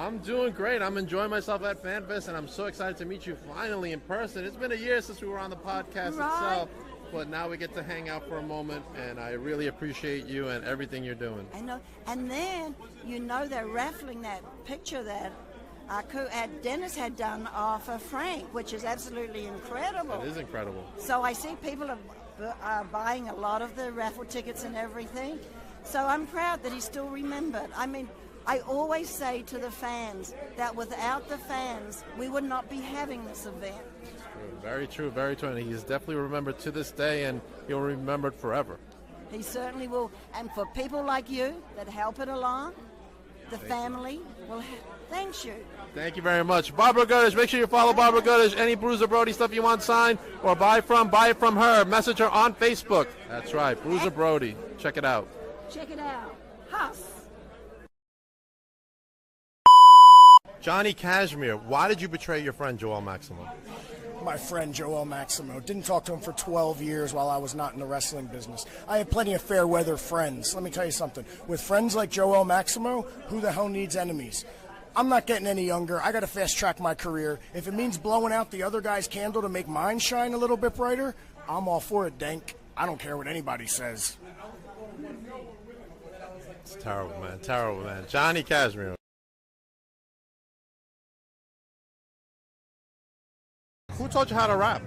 I'm doing great. I'm enjoying myself at FanFest, and I'm so excited to meet you finally in person. It's been a year since we were on the podcast itself, but now we get to hang out for a moment, and I really appreciate you and everything you're doing. I know. And then, they're raffling that picture that Dennis had done of Frank, which is absolutely incredible. It is incredible. So I see people are buying a lot of the raffle tickets and everything. So I'm proud that he's still remembered. I mean, I always say to the fans that without the fans, we would not be having this event. Very true, very true. And he's definitely remembered to this day, and he'll be remembered forever. He certainly will. And for people like you that help it along, the family will thanks you. Thank you very much. Barbara Goodish, make sure you follow Barbara Goodish. Any Bruiser Brody stuff you want signed or buy it from her. Message her on Facebook. That's right, Bruiser Brody. Check it out. Check it out. Huss. Johnny Cashmere, why did you betray your friend Joel Maximo? My friend Joel Maximo. Didn't talk to him for 12 years while I was not in the wrestling business. I have plenty of fair weather friends. Let me tell you something. With friends like Joel Maximo, who the hell needs enemies? I'm not getting any younger. I got to fast track my career. If it means blowing out the other guy's candle to make mine shine a little bit brighter, I'm all for it, Dank. I don't care what anybody says. It's terrible, man. Terrible, man. Johnny Cashmere. Who taught you how to rap?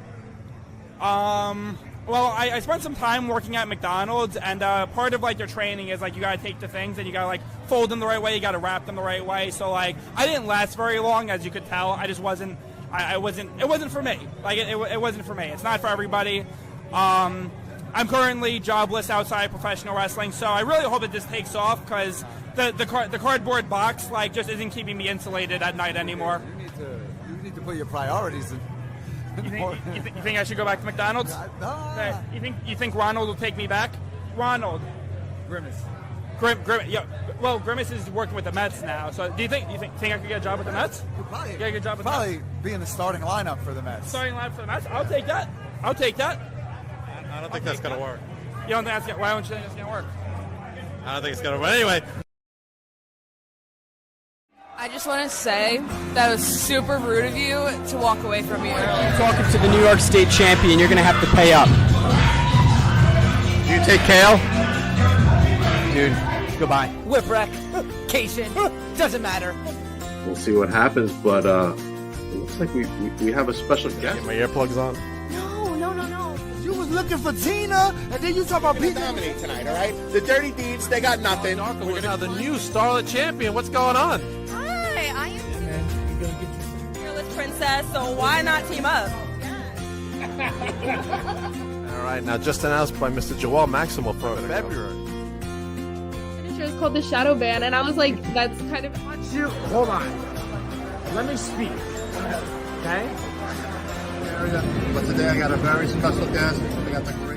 Well, I spent some time working at McDonald's, and part of their training is you gotta take the things and you gotta fold them the right way, you gotta wrap them the right way. So I didn't last very long, as you could tell. I just wasn't. It wasn't for me. It wasn't for me. It's not for everybody. I'm currently jobless outside professional wrestling, so I really hope that this takes off because the cardboard box just isn't keeping me insulated at night anymore. You need to put your priorities in. You think I should go back to McDonald's? No. You think Ronald will take me back? Ronald. Grimace. Yeah. Well, Grimace is working with the Mets now. So do you think I could get a job with the Mets? Probably. Get a good job with probably the Mets? Be in the starting lineup for the Mets. Starting lineup for the Mets? I'll take that. I don't think that's going to work. You don't think that's why don't you think it's going to work? I don't think it's going to work. Anyway. I just want to say that it was super rude of you to walk away from me earlier. You're talking to the New York State champion. You're going to have to pay up. Do you take kale? Dude, goodbye. Whipwreck, Cation, doesn't matter. We'll see what happens, but it looks like we have a special guest. Get my earplugs on. No. You was looking for Tina, and then you talk about people. Dominate tonight, all right? The Dirty Deeds, they got nothing. We're now the new Starlet champion. What's going on? Hi, I am fearless princess, so why not team up? All right, now just announced by Mr. Joel Maximo for February. Finisher is called the Shadow Band, and I was like, that's kind of. Hold on. Let me speak. Okay? But today I got a very special guest. I got the great.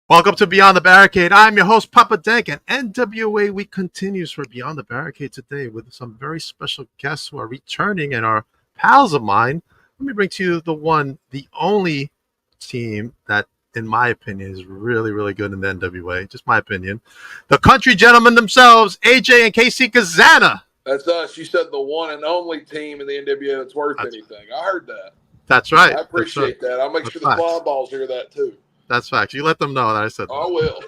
Welcome to Beyond the Barricade. I'm your host, Papa Dank, and NWA Week continues for Beyond the Barricade today with some very special guests who are returning and are pals of mine. Let me bring to you the only team that, in my opinion, is really, really good in the NWA. Just my opinion. The country gentlemen themselves, Aj and Kc Cazana. That's us. You said the one and only team in the NWA that's worth anything. I heard that. That's right. I appreciate that. I'll make sure the fly balls hear that too. That's facts. You let them know that I said that. I will.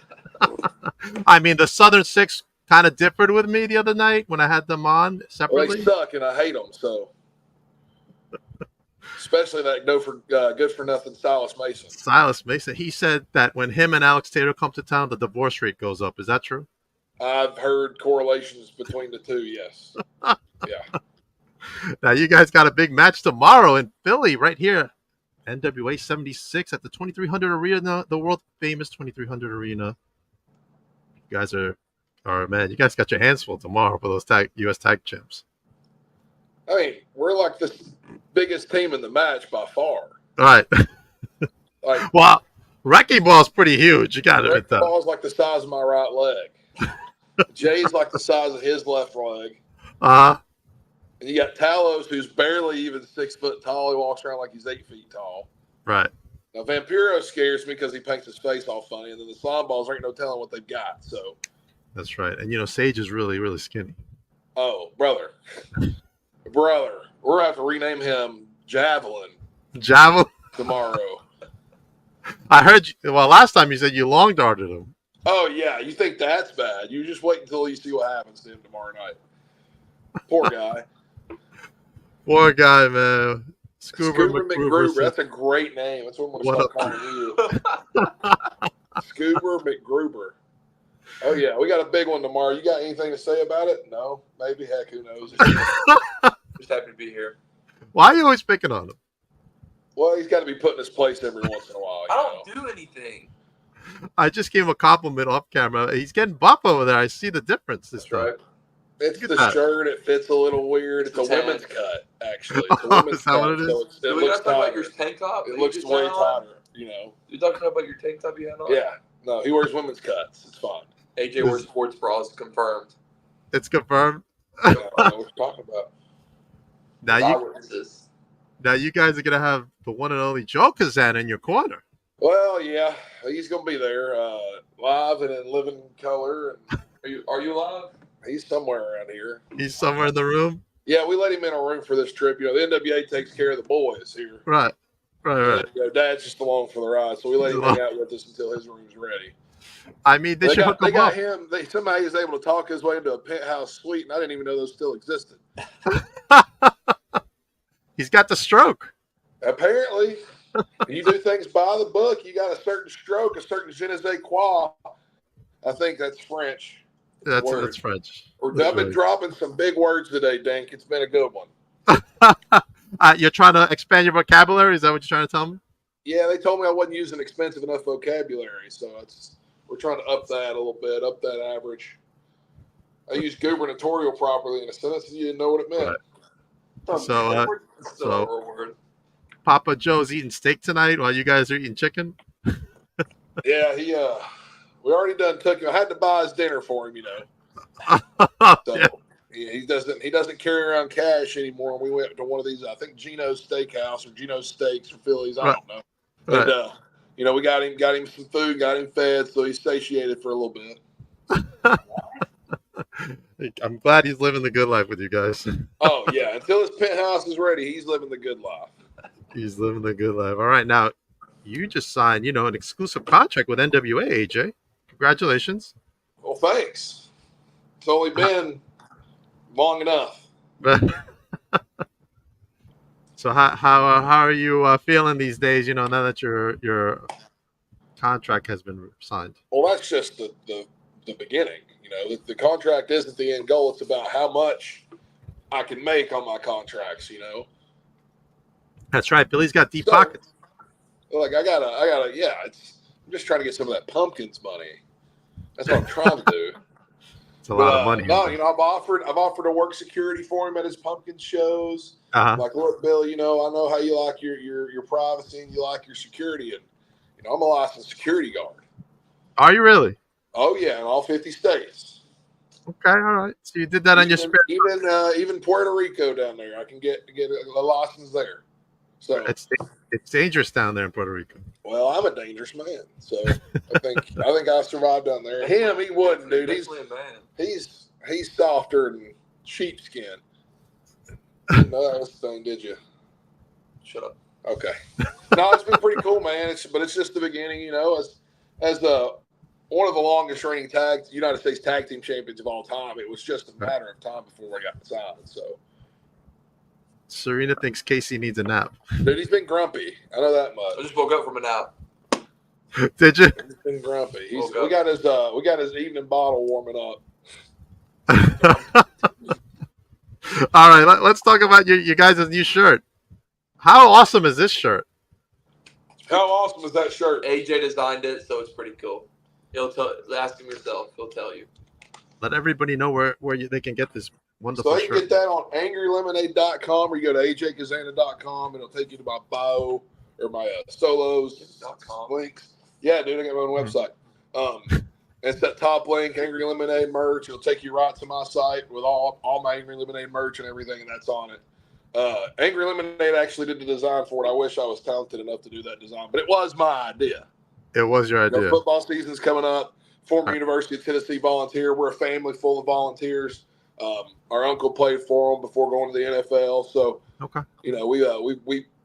I mean, the Southern Six kind of differed with me the other night when I had them on separately. Well, they suck, and I hate them, so. Especially that good for nothing Silas Mason. Silas Mason. He said that when him and Alex Taylor come to town, the divorce rate goes up. Is that true? I've heard correlations between the two, yes. Yeah. Now, you guys got a big match tomorrow in Philly, right here. NWA 76 at the 2300 Arena, the world famous 2300 Arena. You guys are man, you guys got your hands full tomorrow for those U.S. tag champs. I mean, we're like the biggest team in the match by far. All right. Well, Wrecking Ball's pretty huge. You got to admit that. Wrecking Ball's like the size of my right leg. Jay's like the size of his left leg. And you got Talos, who's barely even 6 foot tall. He walks around like he's 8 feet tall. Right. Now, Vampiro scares me because he paints his face all funny, and then the slime balls ain't no telling what they've got. So That's right. And Sage is really, really skinny. Oh, brother. We're going to have to rename him Javelin tomorrow. I heard last time you said you long darted him. Oh, yeah. You think that's bad. You just wait until you see what happens to him tomorrow night. Poor guy. Poor guy, man. Scuba McGruber. That's a great name. That's what I'm going to start calling you. Scuba McGruber. Oh, yeah. We got a big one tomorrow. You got anything to say about it? No? Maybe. Heck, who knows? Just happy to be here. Why are you always picking on him? Well, he's got to be put in his place every once in a while. I don't do anything. I just gave him a compliment off camera. He's getting buff over there. I see the difference this time. Right. It's the shirt. It fits a little weird. It's a women's cut, actually. It's a women's cut. What it is? So it looks talk about your tank top? It looks way tighter, You're talking about your tank top you had on? Yeah. No, he wears women's cuts. It's fine. AJ wears sports bras. Confirmed. It's confirmed. I don't know what you're talking about. Now you guys are going to have the one and only Joe Cazana in your corner. Well, yeah. He's going to be there live and in living color. And Are you live? He's somewhere around here. He's somewhere in the room? Yeah, we let him in a room for this trip. The NWA takes care of the boys here. Right. And, Dad's just along for the ride, so we let him hang out with us until his room's ready. I mean, they got him. Somebody was able to talk his way into a penthouse suite, and I didn't even know those still existed. He's got the stroke. Apparently, you do things by the book. You got a certain stroke, a certain je ne sais quoi. I think that's French. That's French. I've been dropping some big words today, Dink. It's been a good one. You're trying to expand your vocabulary? Is that what you're trying to tell me? Yeah, they told me I wasn't using expensive enough vocabulary, so we're trying to up that a little bit, up that average. I used gubernatorial properly in a sentence, and you didn't know what it meant. Right. So Papa Joe's eating steak tonight while you guys are eating chicken? Yeah, we already done took him. I had to buy his dinner for him, So he doesn't carry around cash anymore. We went to one of these, I think Gino's Steakhouse or Gino's Steaks or Phillies. I don't know. Right. And we got him some food, got him fed, so he's satiated for a little bit. I'm glad he's living the good life with you guys. Oh yeah, until his penthouse is ready, he's living the good life. He's living the good life. All right, now you just signed, an exclusive contract with NWA, AJ. Congratulations. Well, thanks. It's only been long enough. So how are you feeling these days? Now that your contract has been signed. Well, that's just the beginning. The contract isn't the end goal. It's about how much I can make on my contracts. That's right. Billy's got deep pockets. Like I gotta. Yeah, I'm just trying to get some of that Pumpkins money. That's what I'm trying to do. It's a lot of money. No, I've offered to work security for him at his Pumpkin shows. Uh-huh. Like, look, Bill, I know how you like your privacy and you like your security, and I'm a licensed security guard. Are you really? Oh yeah, in all 50 states. Okay, all right. So you did that on your spare time. Even Puerto Rico down there, I can get a license there. So it's dangerous down there in Puerto Rico. Well, I'm a dangerous man, so I think I survived down there. Him, he wouldn't, dude. He's softer than sheepskin. You didn't know that was the thing, did you? Shut up. Okay. No, it's been pretty cool, man. But it's just the beginning, as one of the longest reigning United States tag team champions of all time. It was just a matter of time before we got signed. So Serena thinks Casey needs a nap. Dude, he's been grumpy. I know that much. I just woke up from a nap. Did you? He's been grumpy. We got his evening bottle warming up. All right, let's talk about you guys' new shirt. How awesome is this shirt? How awesome is that shirt? AJ designed it, so it's pretty cool. Ask him yourself. He'll tell you. Let everybody know where they can get this wonderful shirt. So you can get that on angrylemonade.com or you go to ajcazana.com and it'll take you to my bio or my solos links. Yeah, dude, I got my own website. It's that top link, Angry Lemonade merch. It'll take you right to my site with all my Angry Lemonade merch and everything, and that's on it. Angry Lemonade actually did the design for it. I wish I was talented enough to do that design, but it was my idea. It was your idea. Football season's coming up. Former University of Tennessee volunteer. We're a family full of volunteers. Our uncle played for them before going to the NFL. So,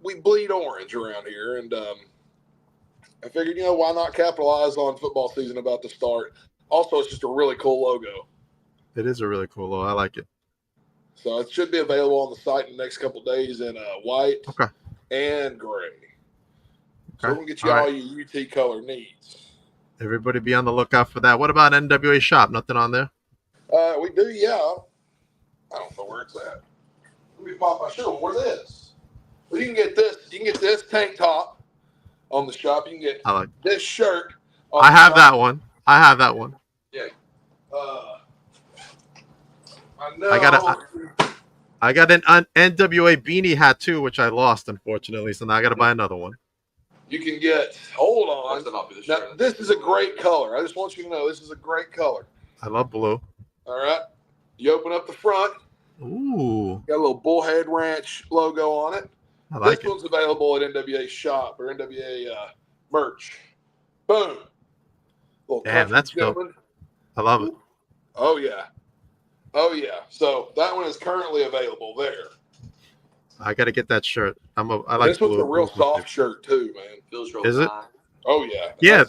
we bleed orange around here. And I figured, why not capitalize on football season about to start? Also, it's just a really cool logo. It is a really cool logo. I like it. So it should be available on the site in the next couple of days in white and gray. So we're going to get you all your UT color needs. Everybody be on the lookout for that. What about NWA Shop? Nothing on there? We do, yeah. I don't know where it's at. Let me pop my show. Where's this? Well, you can get this. You can get this tank top on the shop. You can get this shirt. I have that one. Yeah. I know. I got an NWA beanie hat too, which I lost unfortunately. So now I got to buy another one. You can get. Hold on. Now, this is a great color. I just want you to know this is a great color. I love blue. All right. You open up the front. Ooh. Got a little Bullhead Ranch logo on it. I like this one's available at NWA Shop or NWA merch. Boom. Damn, that's dope. I love it. Oh yeah. Oh yeah. So that one is currently available there. I got to get that shirt. I like this one's a real soft shirt too, man. Feels real. Is it? Oh yeah. Yeah.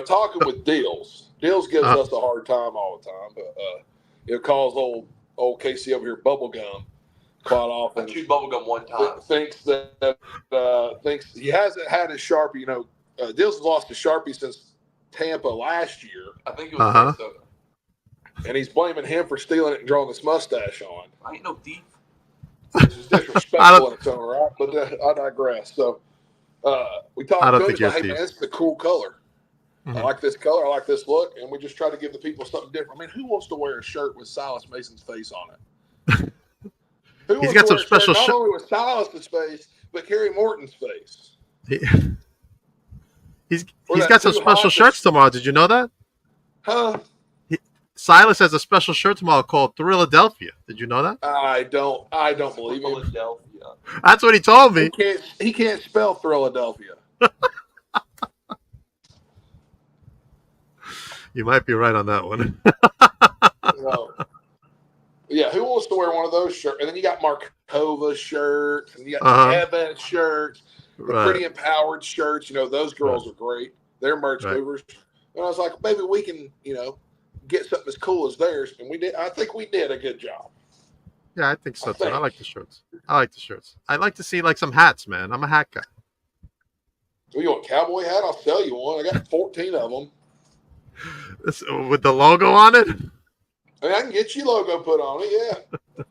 Talking with Deals. Deals gives us a hard time all the time, but it calls old Casey over here bubble gum quite often. I chewed bubble gum one time. Thinks he hasn't had his Sharpie. Deals has lost his Sharpie since Tampa last year. I think it was Minnesota. And he's blaming him for stealing it and drawing this mustache on. I ain't no thief. Which is disrespectful in its own right, but I digress. So we talked to him. He's like, hey, man, this is a cool color. I like this color. I like this look. And we just try to give the people something different. I mean, who wants to wear a shirt with Silas Mason's face on it? He's got some special shirt not only with Silas's face, but Kerry Morton's face. He's got some special shirts tomorrow. Did you know that? Huh? Silas has a special shirt tomorrow called Philadelphia. Did you know that? I don't believe him. Philadelphia. That's what he told me. He can't spell Philadelphia. You might be right on that one. Yeah, who wants to wear one of those shirts? And then you got Markova shirts, and you got Evans shirts, the Pretty Empowered shirts. Those girls are great. They're merch movers. And I was like, maybe we can, get something as cool as theirs. And we did. I think we did a good job. Yeah, I think so too. I like the shirts. I'd like to see some hats, man. I'm a hat guy. So you want a cowboy hat? I'll sell you one. I got 14 of them. With the logo on it? I mean, I can get you logo put on it, yeah.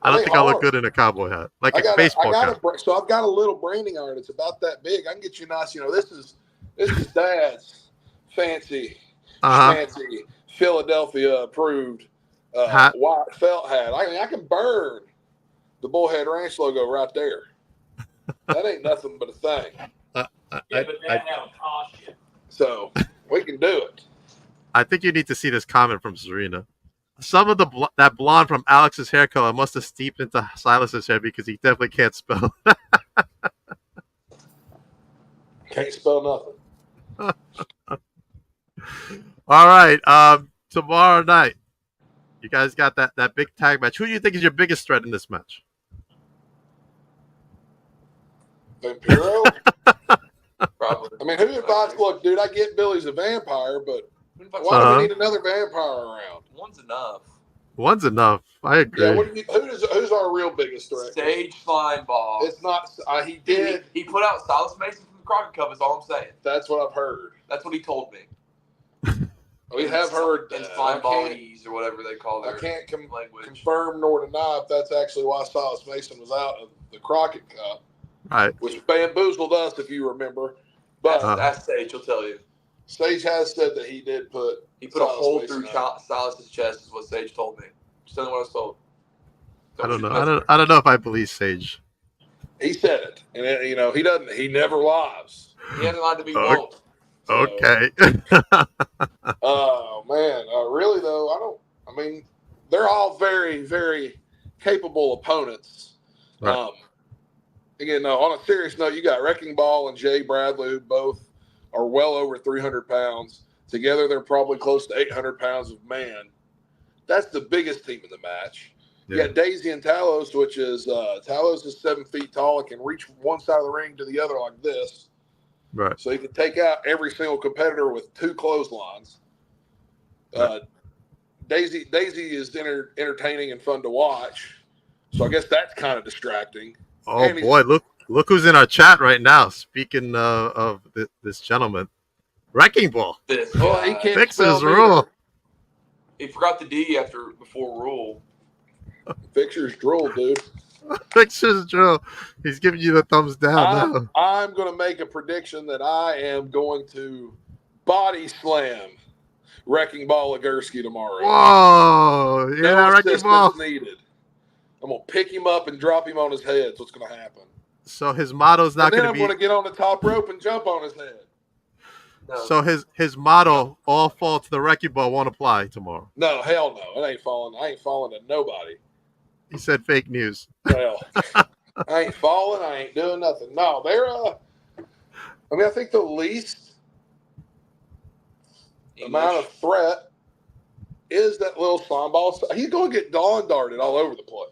I don't think I look good in a cowboy hat. Like a baseball cap. So I've got a little branding on it. It's about that big. I can get you a nice, this is Dad's fancy Philadelphia approved white felt hat. I can burn the Bullhead Ranch logo right there. That ain't nothing but a thing. But that'll cost you. So we can do it. I think you need to see this comment from Serena. Some of that blonde from Alex's hair color must have steeped into Silas's hair because he definitely can't spell. Can't spell nothing. All right. Tomorrow night, you guys got that big tag match. Who do you think is your biggest threat in this match? Vampiro? Probably. I mean, who advised? Look, dude, I get Billy's a vampire, but why do we need another vampire around? One's enough. I agree. Yeah, who's our real biggest threat? Sage Flying Ball. It's not. He did. He put out Silas Mason from the Crockett Cup. Is all I'm saying. That's what I've heard. That's what he told me. We have heard that. And Flying Ballies or whatever they call their I can't language. confirm nor deny if that's actually why Silas Mason was out of the Crockett Cup. Right. Which bamboozled us, if you remember. But that's Sage. He'll tell you. Sage has said that he did put. He put a hole through Silas's chest. Is what Sage told me. Just tell me what I was told. I don't know. I don't know if I believe Sage. He said it, and he doesn't. He never lies. He hasn't lied to me once. Okay. Oh man, really though, I mean, they're all very, very capable opponents. Right. Again, on a serious note, you got Wrecking Ball and Jay Bradley, who both are well over 300 pounds. Together, they're probably close to 800 pounds of man. That's the biggest team in the match. Yeah. You got Daisy and Talos, which is Talos is 7 feet tall and can reach from one side of the ring to the other like this. Right. So he can take out every single competitor with 2 clotheslines. Daisy is entertaining and fun to watch. So I guess that's kind of distracting. Oh boy, look who's in our chat right now. Speaking of this gentleman, Wrecking Ball. This Oh, he can't Fixes spell rule. neither. He forgot the D before rule. Fixer's drool, dude. Fixes drill. He's giving you the thumbs down now. I'm going to make a prediction that I am going to body slam Wrecking Ball Legursky tomorrow. Whoa! Yeah, No Wrecking assistance Ball. needed. I'm going to pick him up and drop him on his head. That's what's going to happen. So his motto's not And then going I'm to going be. to get on the top rope and jump on his head. No. So his motto, all fall to the Wrecking Ball, won't apply tomorrow. No, hell no. It ain't falling. I ain't falling to nobody. He said fake news. Hell. I ain't falling. I ain't doing nothing. No, they're I think the least amount of threat is that little slime ball. He's going to get dawn darted all over the place.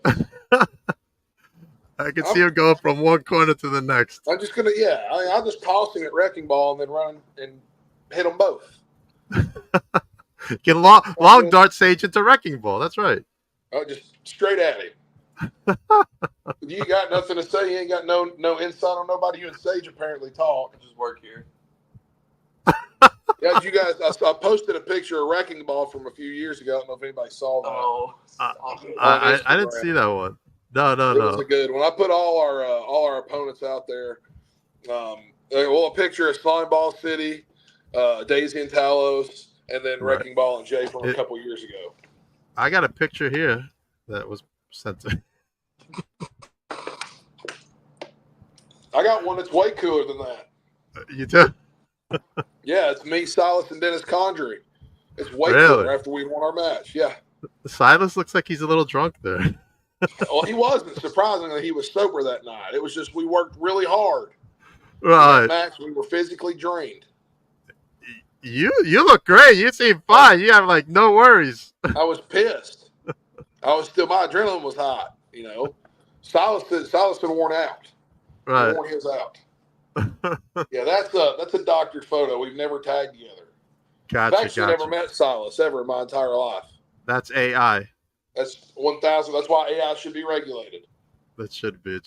I can see him going from one corner to the next. I'm just going to, I'll just toss him at Wrecking Ball and then run and hit them both. Get long dart sage into Wrecking Ball. That's right. Oh, just straight at him. You got nothing to say. You ain't got no insight on nobody. You and Sage apparently talk. Just work here. Yeah, you guys. I posted a picture of Wrecking Ball from a few years ago. I don't know if anybody saw that. Oh, I didn't see that one. No. It was a good one. I put all our opponents out there. A picture of Slime Ball City, Daisy and Talos, and then Right. Wrecking Ball and Jay from a couple years ago. I got a picture here that was sent to. I got one that's way cooler than that. You do? Yeah, it's me, Silas, and Dennis Condry. It's way Really? cooler after we won our match. Yeah. Silas looks like he's a little drunk there. Well, he wasn't. Surprisingly, he was sober that night. It was just we worked really hard. Right. In that match, we were physically drained. You look great. You seem fine. You have like no worries. I was pissed. My adrenaline was hot. You know, Silas had worn out. Right. He worn his out. Yeah, that's a doctored photo. We've never tagged together. Gotcha. I've actually never met Silas ever in my entire life. That's AI. That's 1,000. That's why AI should be regulated. It should be.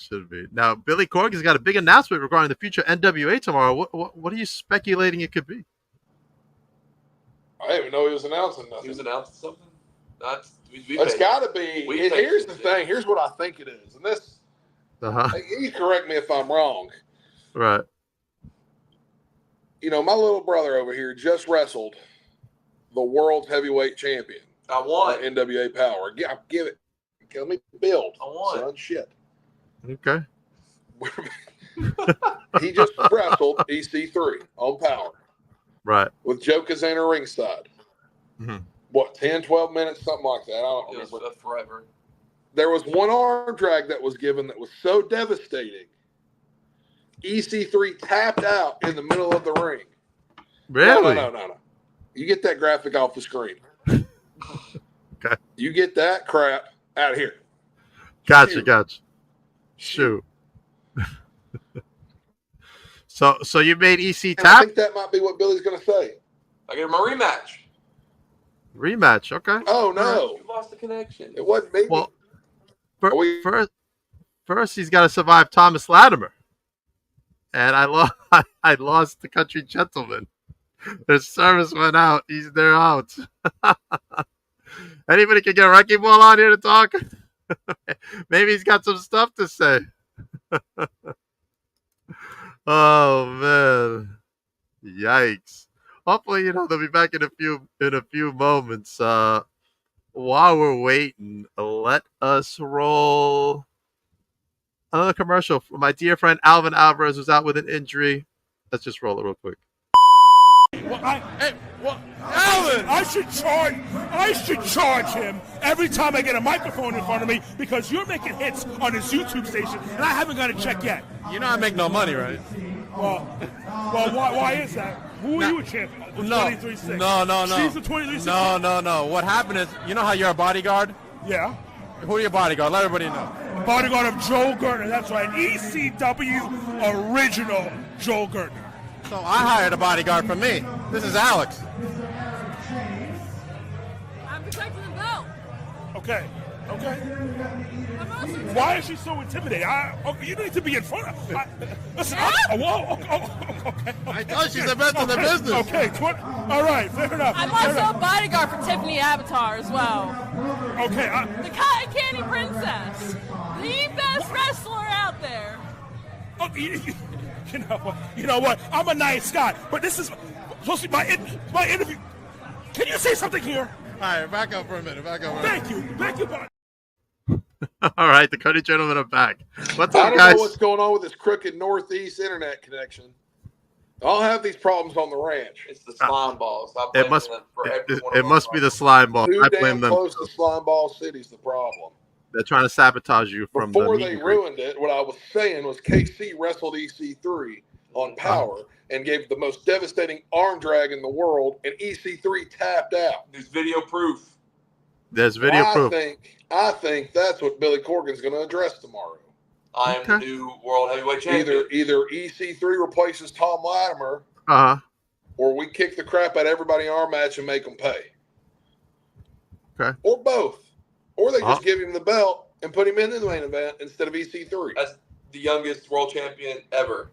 Now, Billy Corgan's got a big announcement regarding the future NWA tomorrow. What are you speculating it could be? I didn't even know he was announcing nothing. He was announcing something? It's got to be. Here's the thing. Here's what I think it is. And this, you correct me if I'm wrong. Right. You know, my little brother over here just wrestled the world's heavyweight champion. I won. NWA Power. Give it. Let me build. I won. Son, shit. Okay. He just wrestled EC3 on Power. Right. With Joe Cazana ringside. Mm-hmm. What, 10, 12 minutes? Something like that. I don't remember. It was forever. There was one arm drag that was given that was so devastating. EC3 tapped out in the middle of the ring. Really? No. You get that graphic off the screen. Okay. You get that crap out of here. Gotcha. Shoot. So you made EC tap? I think that might be what Billy's going to say. I get my rematch. Rematch, okay. Oh, no. You lost the connection. It wasn't me. Well, first he's got to survive Thomas Latimer. And I lost the country gentleman. His service went out. They're out. Anybody can get Wrecking Ball on here to talk? Maybe he's got some stuff to say. Oh man. Yikes. Hopefully, they'll be back in a few moments. While we're waiting, let us roll another commercial for my dear friend Alvin Alvarez, who's out with an injury. Let's just roll it real quick. Alan, I should charge him every time I get a microphone in front of me because you're making hits on his YouTube station and I haven't got a check yet. You know I make no money, right? Well, why is that? Who are you a champion? No, 23-6. no. She's the 23-6. No. What happened is, you know how you're a bodyguard? Yeah. Who are your bodyguard? Let everybody know. Bodyguard of Joel Gertner. That's right. ECW original Joel Gertner. So I hired a bodyguard for me. This is Alex. I'm protecting the belt. Okay. Why is she so intimidating? You need to be in front of her. Listen, okay. I thought she's the best in the business. Okay, all right, fair enough. I'm also a bodyguard for Tiffany Avatar as well. Okay. The Cotton Candy Princess. The best wrestler out there. Oh, you know what? I'm a nice guy, but this is supposed to be my interview. Can you say something here? All right, back up for a minute. Thank you, bud. All right, the Cody gentlemen are back. What's I up, don't guys? know what's going on with this crooked Northeast internet connection. I'll have these problems on the ranch. It's the slime balls. It must be the slime ball. Too I damn blame them. close to Slime Ball City's the problem. They're trying to sabotage you from Before the they meet and greet. ruined it, what I was saying was KC wrestled EC3 on Power and gave the most devastating arm drag in the world, and EC3 tapped out. There's video proof. There's video proof. I think that's what Billy Corgan's going to address tomorrow. I am the new world heavyweight champion. Either EC3 replaces Tom Latimer, or we kick the crap out of everybody in our match and make them pay. Okay. Or both. Or they just give him the belt and put him in the main event instead of EC3. That's the youngest world champion ever.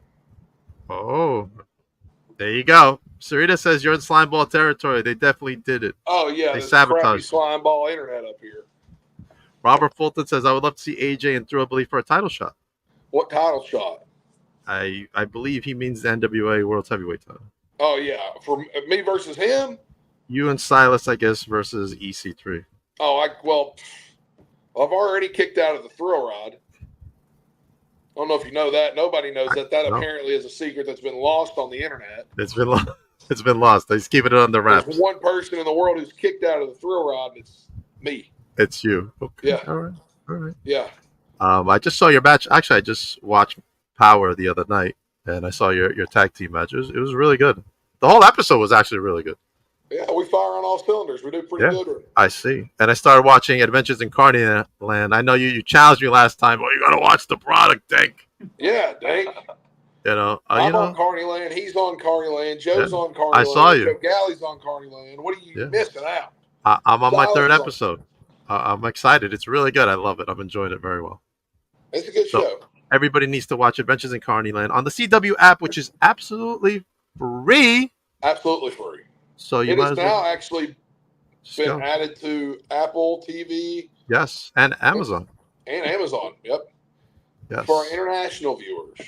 Oh, there you go. Sarita says you're in slime ball territory. They definitely did it. Oh, yeah. They this crappy sabotaged. slime ball internet up here. Robert Fulton says I would love to see AJ and Thrill Billy for a title shot. What title shot? I believe he means the NWA World Heavyweight title. Oh, yeah. For me versus him? You and Silas, I guess, versus EC3. Oh, I've already kicked out of the Thrill Ride. I don't know if you know that. Nobody knows that. That apparently is a secret that's been lost on the internet. It's been lost. It's been lost. He's keeping it on the wraps. There's one person in the world who's kicked out of the Thrill Ride, and it's me. It's you. Okay. Yeah. All right. Yeah. I just saw your match. Actually, I just watched Power the other night, and I saw your tag team match. It was really good. The whole episode was actually really good. Yeah, we fire on all cylinders. We do pretty good. I see. And I started watching Adventures in Carney Land. I know you challenged me last time. Well, you got to watch the product, Dank. Yeah, Dank. I'm on Carney Land. He's on Carney Land. Joe's on Carney Land. I saw you. Joe Galley's on Carney Land. What are you missing out? I'm on my third episode. I'm excited. It's really good. I love it. I'm enjoying it very well. It's a good show. Everybody needs to watch Adventures in Carney Land on the CW app, which is absolutely free. Absolutely free. So you it might is as now well actually been added to Apple TV. Yes, and Amazon. And Amazon, yep. Yes. For our international viewers.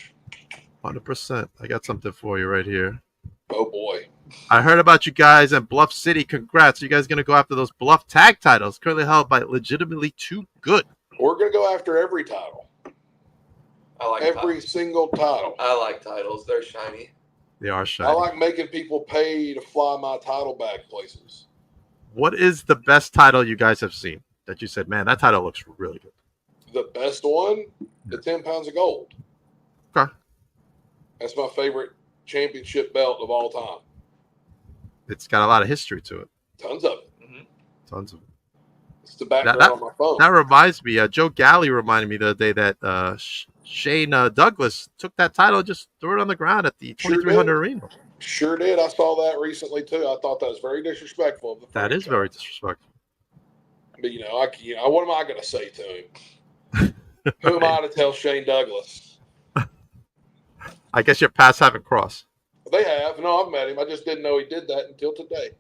100%. I got something for you right here. Oh, boy. I heard about you guys in Bluff City. Congrats. You guys going to go after those Bluff tag titles currently held by Legitimately Too Good. We're going to go after every title. I like every single title. I like titles. They're shiny. They are shiny. I like making people pay to fly my title back places. What is the best title you guys have seen that you said, man, that title looks really good? The best one, the 10 pounds of gold. Okay. That's my favorite championship belt of all time. It's got a lot of history to it. Tons of it. Tons of it. It's the background on my phone. That reminds me, Joe Galley reminded me the other day that Shane Douglas took that title and just threw it on the ground at the 2300 Arena. Sure did. I saw that recently, too. I thought that was very disrespectful of the That is very disrespectful. But, what am I going to say to him? Who am I to tell Shane Douglas? I guess your paths haven't crossed. They have. No, I've met him. I just didn't know he did that until today.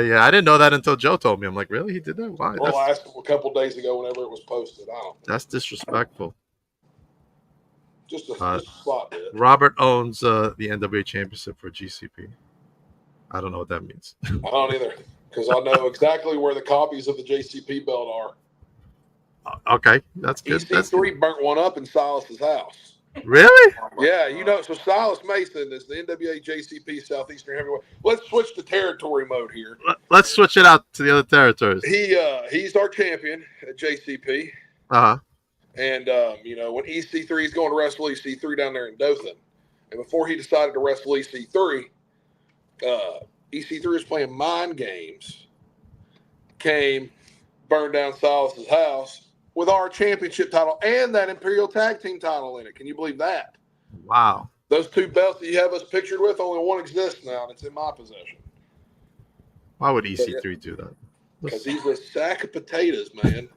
Yeah. I didn't know that until Joe told me. I'm like, really? He did that? Why? Well, I asked him a couple of days ago whenever it was posted. I don't know. That's disrespectful. Just a slot bit. Robert owns the NWA Championship for GCP. I don't know what that means. I don't either, because I know exactly where the copies of the JCP belt are. Okay, that's good. EC3 burnt one up in Silas's house. Really? Yeah, you know. So Silas Mason is the NWA JCP Southeastern Heavyweight. Let's switch to territory mode here. Let's switch it out to the other territories. He's our champion at JCP. Uh huh. And, you know, when EC3 is going to wrestle EC3 down there in Dothan, and before he decided to wrestle EC3, EC3 was playing mind games, came, burned down Silas's house with our championship title and that Imperial Tag Team title in it. Can you believe that? Wow. Those two belts that you have us pictured with, only one exists now, and it's in my possession. Why would EC3 do that? Because he's a sack of potatoes, man.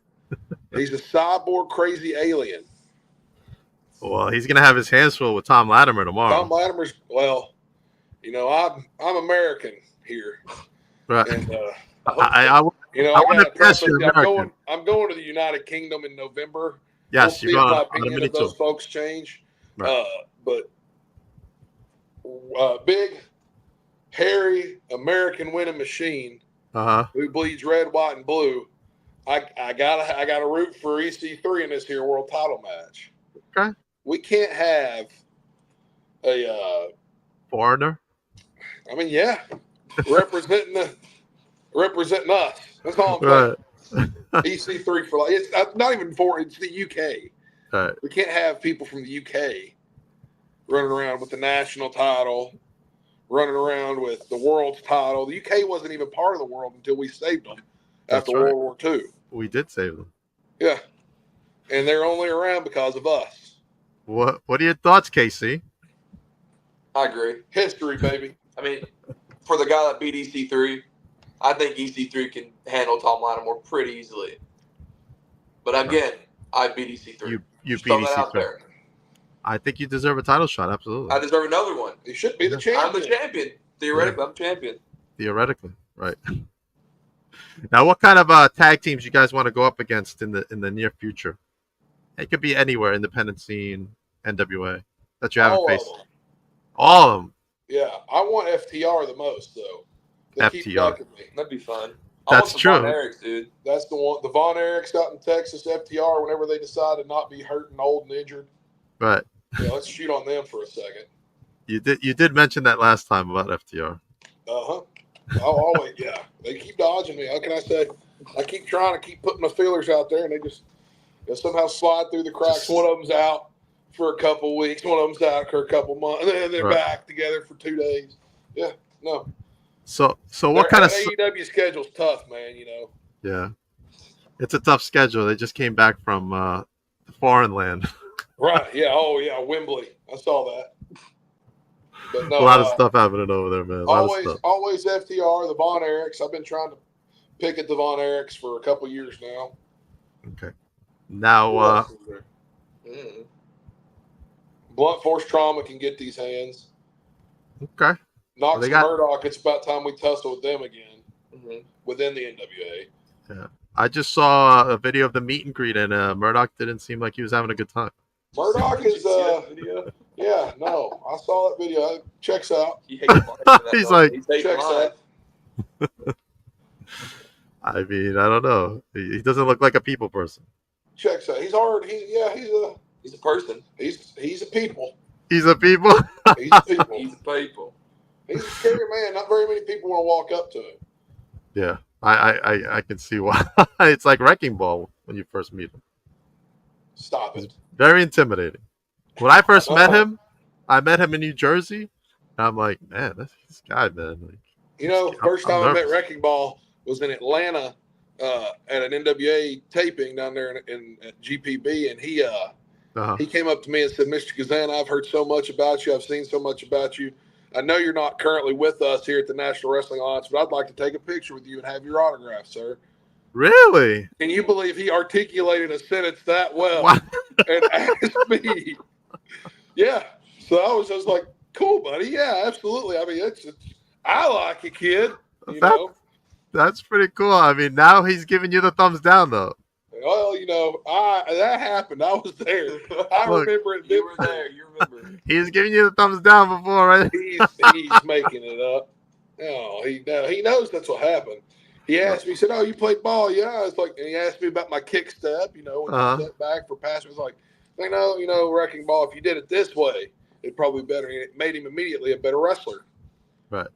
He's a cyborg crazy alien. Well, he's gonna have his hands full with Tom Latimer tomorrow. Tom Latimer's, well, you know, I'm American here, Right. and I you know, I I wanna got guess you're American. I'm going to the United Kingdom in November. Yes, we'll you're see going if my on a opinion mini of those tour. folks change. Right. But big, hairy American winning machine who bleeds red, white, and blue. I gotta root for EC3 in this here world title match. Okay. We can't have a Foreigner. I mean, yeah, representing us. That's all I'm saying. EC3 for like it's not even for it's the UK. Right. We can't have people from the UK running around with the national title, running around with the world's title. The UK wasn't even part of the world until we saved them after World War II. We did save them. Yeah, and they're only around because of us. What are your thoughts, KC? I agree. History, baby. I mean, for the guy that beat EC3, I think EC3 can handle Tom Latimer pretty easily. But again, I beat EC3. You Just beat throw that out EC3. there. I think you deserve a title shot. Absolutely. I deserve another one. You should be the champion. I'm the champion. Theoretically, I'm champion. Theoretically, right. Now, what kind of tag teams you guys want to go up against in the near future? It could be anywhere, independent scene, NWA, that you haven't faced. All of them. Yeah, I want FTR the most, though. They keep FTR. ducking me. That'd be fun. That's true. Von Erichs, dude. That's the one. The Von Erichs out in Texas, FTR, whenever they decide to not be hurt and old and injured. Right. Yeah, let's shoot on them for a second. You did mention that last time about FTR. Uh-huh. I'll always, yeah. They keep dodging me. How can I say? I keep trying to keep putting my feelers out there, and they just somehow slide through the cracks. One of them's out for a couple weeks. One of them's out for a couple months, and then they're back together for 2 days. Yeah, no. So what kind of AEW schedule's tough, man? You know. Yeah, it's a tough schedule. They just came back from the foreign land. Right. Yeah. Oh, yeah. Wembley. I saw that. But no, a lot of stuff happening over there, man. Always FTR, the Von Erichs. I've been trying to pick at the Von Erichs for a couple years now. Okay. Now, Blunt force trauma can get these hands. Okay. Knox and Murdoch, it's about time we tussle with them again within the NWA. Yeah. I just saw a video of the meet and greet, and Murdoch didn't seem like he was having a good time. Murdoch is, yeah, no, I saw that video. It checks out. He's like, checks out. I mean, I don't know. He doesn't look like a people person. Checks out. He's hard. He's a person. He's a people. He's a people. He's a people. He's a people. He's a scary man. Not very many people want to walk up to him. Yeah, I can see why. It's like Wrecking Ball when you first meet him. Stop it. It's very intimidating. When I first met him, I met him in New Jersey. And I'm like, man, this guy, man. Like, you know, first time I met Wrecking Ball was in Atlanta at an NWA taping down there in GPB, and he came up to me and said, "Mr. Cazana, I've heard so much about you. I've seen so much about you. I know you're not currently with us here at the National Wrestling Alliance, but I'd like to take a picture with you and have your autograph, sir." Really? Can you believe he articulated a sentence that well and asked me? Yeah. So I was just like, cool, buddy. Yeah, absolutely. I mean, I like it, kid. You know? That's pretty cool. I mean, now he's giving you the thumbs down, though. Well, you know, that happened. I was there. I remember it. You were there. You remember. He's giving you the thumbs down before, right? He's making it up. No, he knows that's what happened. He asked me, he said, "Oh, you played ball?" Yeah. It's like, and he asked me about my kick step, you know, when you step back for pass. I was like, Wrecking Ball, if you did it this way, it'd probably be better. And it made him immediately a better wrestler. Right.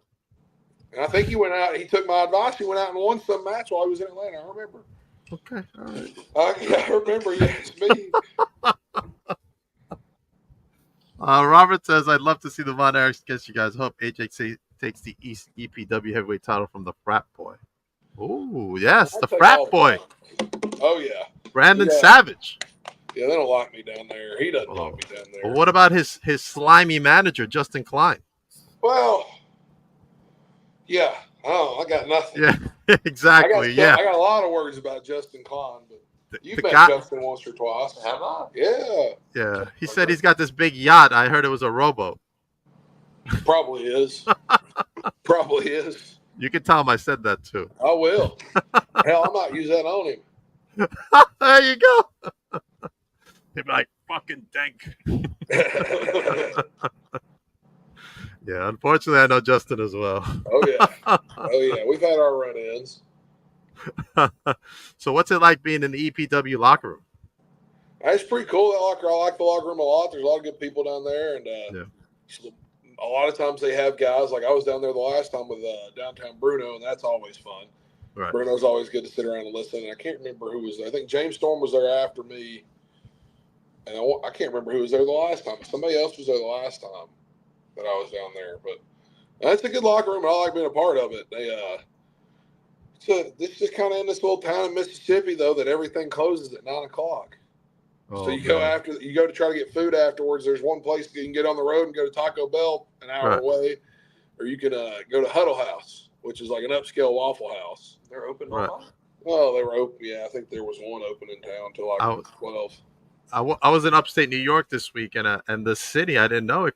And I think he went out. He took my advice. He went out and won some match while he was in Atlanta. I remember. Okay. All right. I remember. Yes, me. Robert says, I'd love to see the Von Erichs against you guys. Hope AJ takes the East EPW heavyweight title from the Frat Boy. Oh, yes, the Frat Boy. Oh, yeah. Brandon Savage. Yeah, they don't like me down there. He doesn't like me down there. Well, what about his slimy manager, Justin Klein? Well, yeah. I got nothing. Yeah, exactly. I got a lot of words about Justin Klein, but you've met Justin once or twice. Have I? Yeah. Yeah. He said he's got this big yacht. I heard it was a rowboat. Probably is. Probably is. You can tell him I said that too. I will. Hell, I might use that on him. There you go. He'd be like, fucking dank. Yeah, unfortunately, I know Justin as well. Oh, yeah. Oh, yeah. We've had our run-ins. So what's it like being in the EPW locker room? It's pretty cool, that locker. I like the locker room a lot. There's a lot of good people down there. And a lot of times they have guys. Like I was down there the last time with downtown Bruno, and that's always fun. Right. Bruno's always good to sit around and listen. And I can't remember who was there. I think James Storm was there after me. And I can't remember who was there the last time. Somebody else was there the last time that I was down there. But that's a good locker room, and I like being a part of it. This is kind of in this little town in Mississippi, though, that everything closes at 9 o'clock. So you go to try to get food afterwards. There's one place you can get on the road and go to Taco Bell an hour away, or you can go to Huddle House, which is like an upscale Waffle House. They're open. Well, they were open. Yeah, I think there was one open in town until like 12. I was in upstate New York this week, and the city, I didn't know it.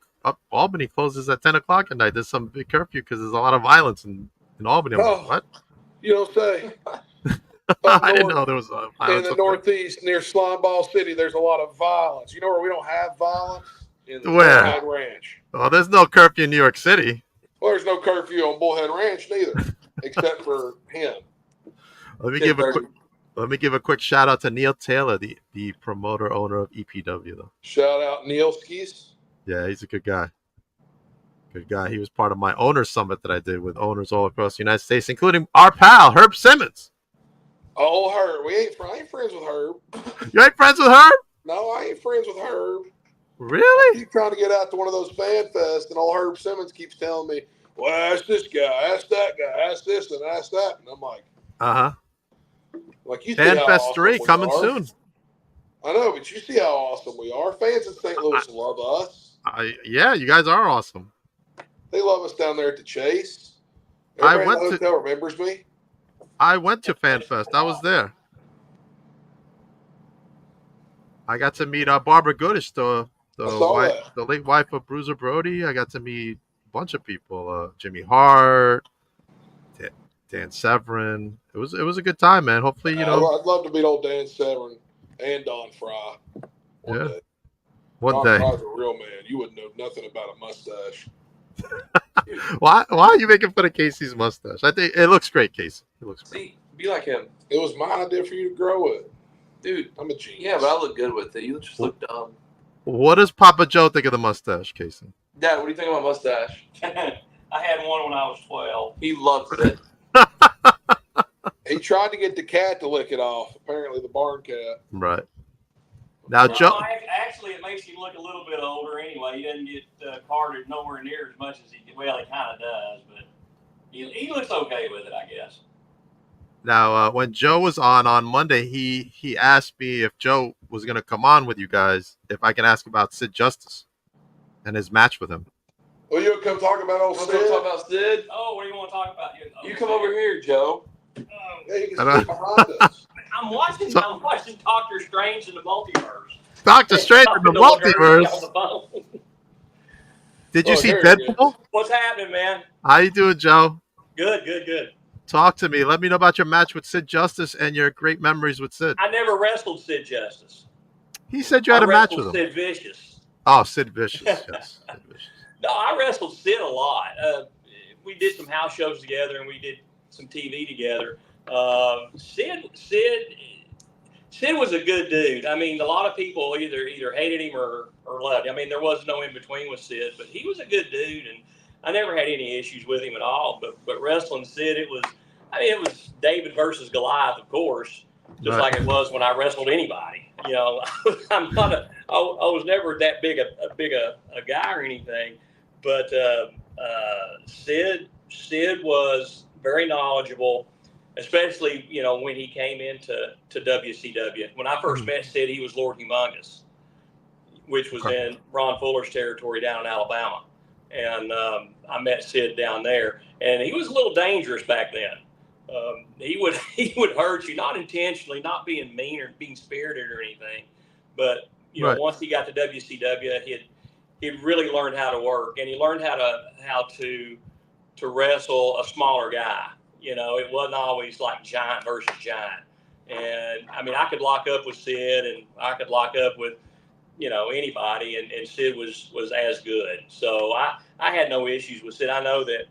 Albany closes at 10 o'clock at night. There's some big curfew because there's a lot of violence in Albany. I'm like, what? You don't say. I didn't know there was violence in the Northeast near Slimeball City. There's a lot of violence. You know where we don't have violence? In the Bullhead Ranch. Oh, there's no curfew in New York City. Well, there's no curfew on Bullhead Ranch neither, except for him. Let me give a quick shout out to Neil Taylor, the promoter owner of EPW, though. Shout out Neil Skis. Yeah, he's a good guy. Good guy. He was part of my owners summit that I did with owners all across the United States, including our pal Herb Simmons. Oh, Herb. I ain't friends with Herb. You ain't friends with Herb? No, I ain't friends with Herb. Really? I keep trying to get out to one of those fan fests, and old Herb Simmons keeps telling me, well, ask this guy, ask that guy, ask this and ask that. And I'm like, like you see Fan how Fest awesome 3 we coming are. soon. I know, but you see how awesome we are. Fans in St. Louis love us. Yeah, you guys are awesome. They love us down there at the Chase. Everybody in the hotel remembers me. I went to Fan Fest. I was there. I got to meet Barbara Goodish, the late wife of Bruiser Brody. I got to meet a bunch of people. Jimmy Hart, Dan Severin. It was a good time, man. Hopefully, I'd love to meet old Dan Severin and Don Fry one day. One day. Don Fry's a real man. You wouldn't know nothing about a mustache. Why are you making fun of Casey's mustache? I think it looks great, Casey. It looks great. See, be like him. It was my idea for you to grow it. Dude, I'm a genius. Yeah, but I look good with it. You just look dumb. What does Papa Joe think of the mustache, Casey? Dad, what do you think of my mustache? I had one when I was 12. He loves it. He tried to get the cat to lick it off. Apparently, the barn cat. Right. Now, Joe. Actually, it makes you look a little bit older anyway. He doesn't get carded nowhere near as much as he kind of does, but he looks okay with it, I guess. Now, when Joe was on Monday, he asked me if Joe was going to come on with you guys, if I can ask about Sid Justice and his match with him. Well, you'll come talk about old Sid? Talk about Sid? Oh, what do you want to talk about? You come over here, Joe. Yeah, you can sit behind us. I'm watching Doctor Strange in the Multiverse. Doctor Strange in the Multiverse? Did you see Deadpool? What's happening, man? How you doing, Joe? Good. Talk to me. Let me know about your match with Sid Justice and your great memories with Sid. I never wrestled Sid Justice. He said you had a match with him. Sid Vicious. Oh, Sid Vicious. Yes. Sid Vicious. No, I wrestled Sid a lot. We did some house shows together, and we did some TV together. Sid Sid was a good dude. I mean, a lot of people either hated him or loved him. I mean, there was no in between with Sid, but he was a good dude, and I never had any issues with him at all. But wrestling Sid, it was David versus Goliath, of course, just like it was when I wrestled anybody. You know, I was never that big a guy or anything, but Sid was very knowledgeable. Especially, you know, when he came into WCW. When I first met Sid, he was Lord Humongous, which was in Ron Fuller's territory down in Alabama. And I met Sid down there, and he was a little dangerous back then. He would hurt you, not intentionally, not being mean or being spirited or anything, but you know, once he got to WCW, he'd really learned how to work, and he learned how to wrestle a smaller guy. You know, it wasn't always like giant versus giant. And I mean, I could lock up with Sid, and I could lock up with, you know, anybody, and Sid was as good. So I had no issues with Sid. I know that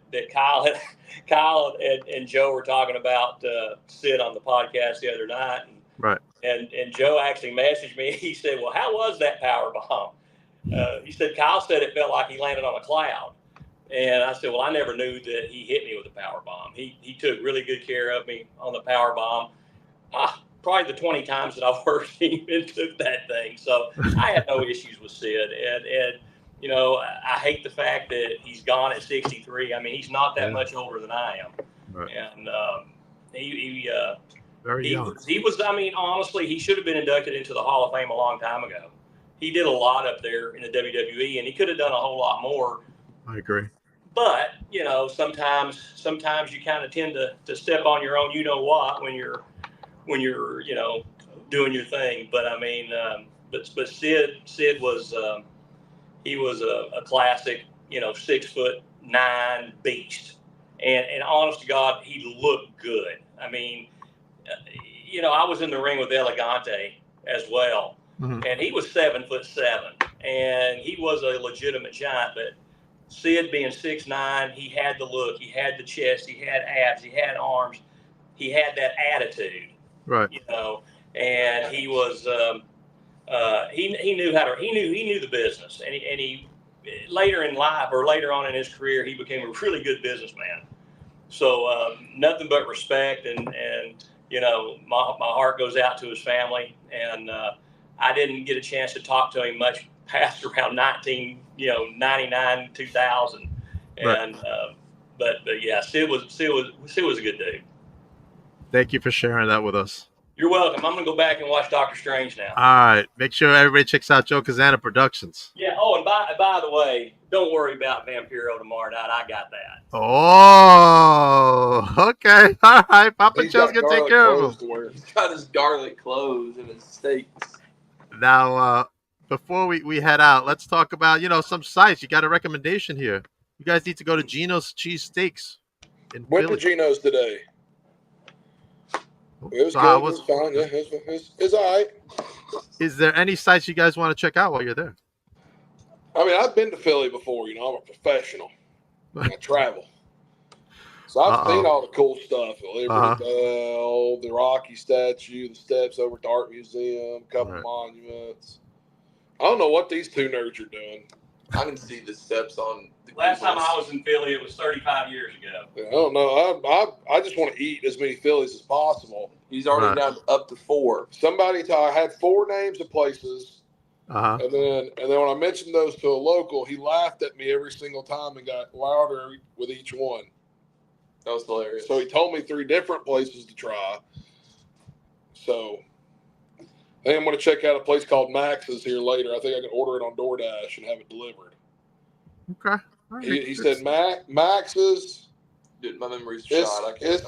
Kyle and Joe were talking about Sid on the podcast the other night. And Joe actually messaged me. He said, well, how was that power bomb? He said, Kyle said it felt like he landed on a cloud. And I said, well, I never knew that he hit me with a power bomb. He took really good care of me on the power bomb. Probably the 20 times that I worked him and took that thing. So I had no issues with Sid. And you know, I hate the fact that he's gone at 63. I mean, he's not that much older than I am. And he was, I mean, honestly, he should have been inducted into the Hall of Fame a long time ago. He did a lot up there in the WWE, and he could have done a whole lot more. I agree. But, you know, sometimes you kind of tend to step on your own, you know what, when you're, you know, doing your thing. But I mean, but Sid was, he was a classic, you know, 6'9" beast. And honest to God, he looked good. I mean, you know, I was in the ring with Elegante as well. And he was 7'7", and he was a legitimate giant, but Sid being 6'9", he had the look, he had the chest, he had abs, he had arms, he had that attitude, you know, and he was he knew the business, and he later in life or later on in his career he became a really good businessman. So nothing but respect, and you know, my heart goes out to his family, and I didn't get a chance to talk to him much past around 99, 2000, and but yeah, Sid was a good dude. Thank you for sharing that with us. You're welcome. I'm gonna go back and watch Doctor Strange now. All right, make sure everybody checks out Joe Cazana Productions. Yeah. Oh, and by the way, don't worry about Vampiro tomorrow night. I got that. Oh, okay. All right, Papa Joe's gonna take care of him. He's got his garlic clothes and his steaks. Now, before we head out, let's talk about, you know, some sites. You got a recommendation here. You guys need to go to Gino's Cheese Steaks in Went Philly. to Gino's today. It was good. It was fine. Yeah, it's all right. Is there any sites you guys want to check out while you're there? I mean, I've been to Philly before. You know, I'm a professional. I travel. So I've seen all the cool stuff. The Liberty Bell, the Rocky statue, the steps over at the Art Museum, a couple monuments. I don't know what these two nerds are doing. I can see the steps on the Last time I was in Philly, it was 35 years ago. I don't know. I just want to eat as many Phillies as possible. He's already down up to 4. I had 4 names of places. And then when I mentioned those to a local, he laughed at me every single time and got louder with each one. That was hilarious. So he told me 3 different places to try. So I think I'm going to check out a place called Max's here later. I think I can order it on DoorDash and have it delivered. Okay. He said Max's. Dude, my memory's shot. I can't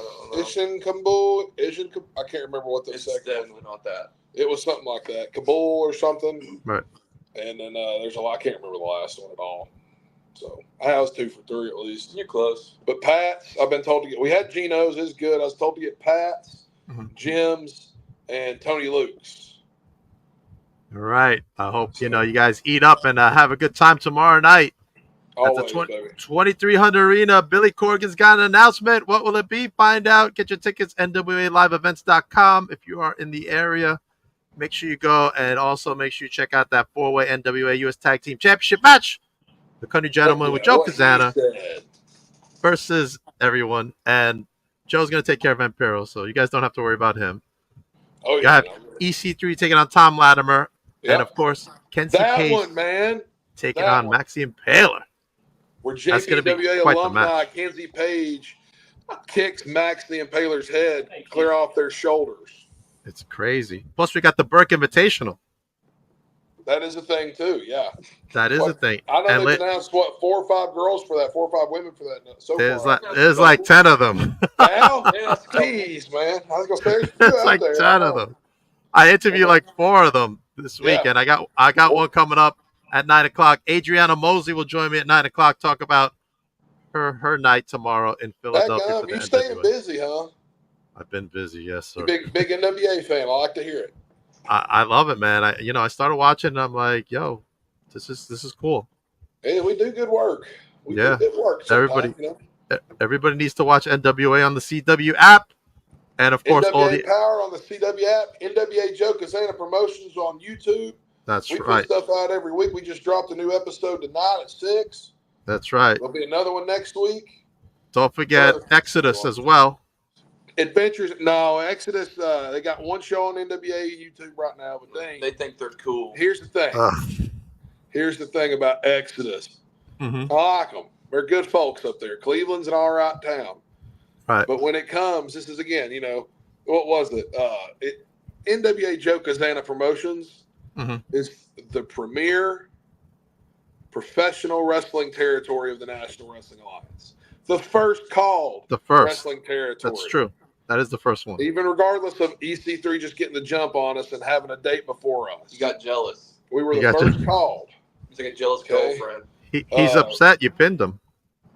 remember what the second one. Definitely not that. It was something like that. Kabul or something. Right. And then there's I can't remember the last one at all. So I was 2 for 3 at least. You're close. But Pat's, I've been told to get. We had Geno's, is good. I was told to get Pat's, Jim's, and Tony Luke's. All right. I hope you guys eat up and have a good time tomorrow night. Always, at the 2300 Arena. Billy Corgan's got an announcement. What will it be? Find out. Get your tickets, nwaliveevents.com if you are in the area. make sure you go, and also make sure you check out that 4-way NWA US Tag Team Championship match. The Country Gentleman with Joe What he Cazana said. versus everyone. And Joe's going to take care of Vampiro, so you guys don't have to worry about him. Oh, You yeah. have EC3 taking on Tom Latimer. Yep. And, of course, Kenzie That Page one, man. taking That on one. Maxie Impaler. Where That's gonna be JPWA quite the alumni match. Kenzie Page kicks Max the Impaler's head clear off their shoulders. It's crazy. Plus, we got the Burke Invitational. That is a thing, too, yeah. That is a thing. I know And they've announced, 4 or 5 girls for that, 4 or 5 women for that so far. there's like 10 of them. Now? Jeez, man. I was going to say, there's a few It's out like there. 10 of them. I interviewed like 4 of them this week, Yeah. and I got one coming up at 9 o'clock. Adriana Mosley will join me at 9 o'clock, talk about her night tomorrow in Philadelphia. You staying busy, huh? I've been busy, yes, sir. Big NWA fan. I like to hear it. I love it, man. I started watching and I'm like, yo, this is cool. Hey, we do good work. We do good work sometimes, Everybody needs to watch NWA on the CW app. And of course, NWA all the Power on the CW app, NWA Joe Cazana Promotions on YouTube. That's we right. put stuff out every week. We just dropped a new episode tonight at 6. That's right. There'll be another one next week. Don't forget Exodus as well. Adventures. No, Exodus. They got one show on NWA YouTube right now, but they think they're cool. Here's the thing. Here's the thing about Exodus. Mm-hmm. I like them. They're good folks up there. Cleveland's an all right town. Right. But when it comes, this is again, what was it? NWA Joe Cazana Promotions is the premier professional wrestling territory of the National Wrestling Alliance. The first called wrestling territory. That's true. That is the first one. Even regardless of EC3 just getting the jump on us and having a date before us. You got jealous. We were the first called. He's like a jealous girlfriend. He's upset you pinned him.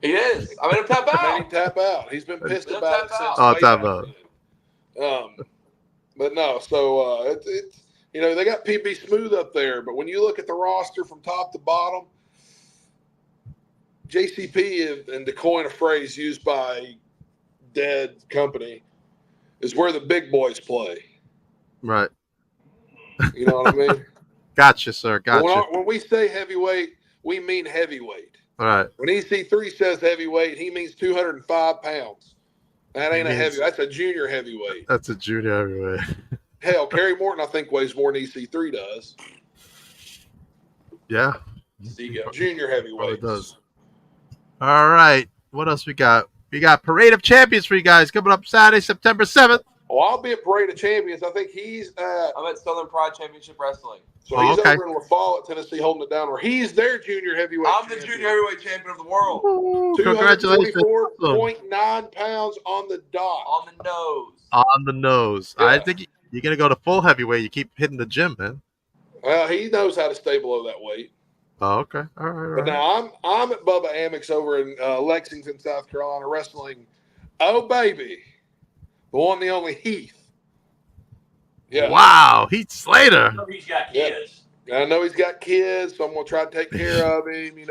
He is. I made him tap out. Made him tap out. He's been pissed about it since. Tap out. But no, so it's they got PB Smooth up there, but when you look at the roster from top to bottom, JCP, and to coin a phrase used by dead company, is where the big boys play. Right. You know what I mean? Gotcha, sir. Gotcha. When we say heavyweight, we mean heavyweight. All right. When EC3 says heavyweight, he means 205 pounds. That ain't a heavy. That's a junior heavyweight. That's a junior heavyweight. Hell, Kerry Morton, I think, weighs more than EC3 does. Yeah. Junior heavyweight. It does. All right. What else we got? We got Parade of Champions for you guys coming up Saturday, September 7th. Oh, I'll be at Parade of Champions. I think I'm at Southern Pride Championship Wrestling. So he's over in La Follette, Tennessee, holding it down. Where he's their junior heavyweight. I'm the junior heavyweight champion of the world. Congratulations. 244.9 pounds on the dot. On the nose. On the nose. Yeah. I think you're going to go to full heavyweight. You keep hitting the gym, man. Well, he knows how to stay below that weight. Oh, okay. All right. But now I'm at Bubba Amex over in Lexington, South Carolina, wrestling. Oh, baby. The one, the only Heath. Yeah. Wow. Heath Slater. I know he's got kids. Yeah. I know he's got kids, so I'm going to try to take care of him, He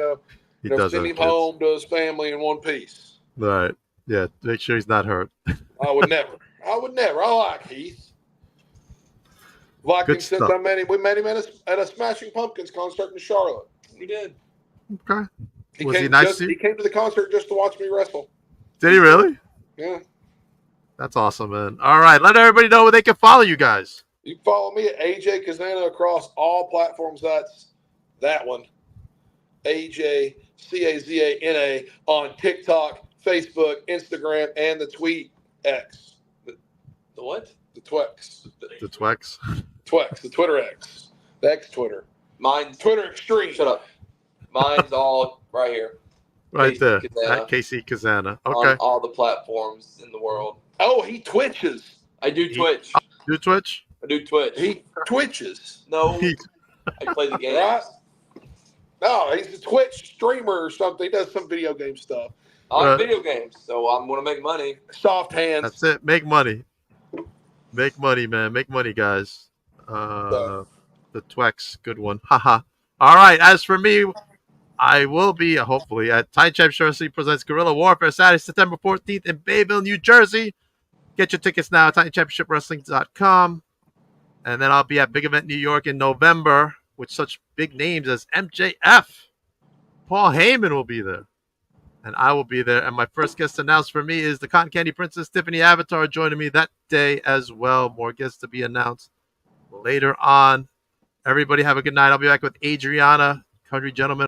does send have him kids. home to his family in one piece. All right. Yeah. Make sure he's not hurt. I would never. I like Heath. Like Good him since stuff. I met him. We met him at a Smashing Pumpkins concert in Charlotte. We did. Okay. He Was he came nice to He you? came to the concert just to watch me wrestle. Did he really? Yeah. That's awesome, man. All right. Let everybody know where they can follow you guys. You can follow me at AJ Cazana across all platforms. That's that one. AJ Cazana on TikTok, Facebook, Instagram, and the Tweet X. The what? The Twex. The Twex. Twex. The Twitter X. The X Twitter. Mine's Twitter Extreme. Shut up. Mine's all right here. Right there. Cazana. At KC Cazana. On Okay. all the platforms in the world. Oh, he twitches. I do Twitch. Do Twitch? I do Twitch. He twitches. No. I play the games. Right? No, he's a Twitch streamer or something. He does some video game stuff. I like video games, so I'm going to make money. Soft hands. That's it. Make money. Make money, man. Make money, guys. The Twex. Good one. Haha. All right. As for me, I will be, hopefully, at Time Championship Wrestling presents Guerrilla Warfare Saturday, September 14th in Bayville, New Jersey. Get your tickets now at TinyChampionshipWrestling.com. And then I'll be at Big Event New York in November with such big names as MJF. Paul Heyman will be there. And I will be there. And my first guest announced for me is the Cotton Candy Princess, Tiffany Avatar, joining me that day as well. More guests to be announced later on. Everybody have a good night. I'll be back with Adriana, Country Gentleman.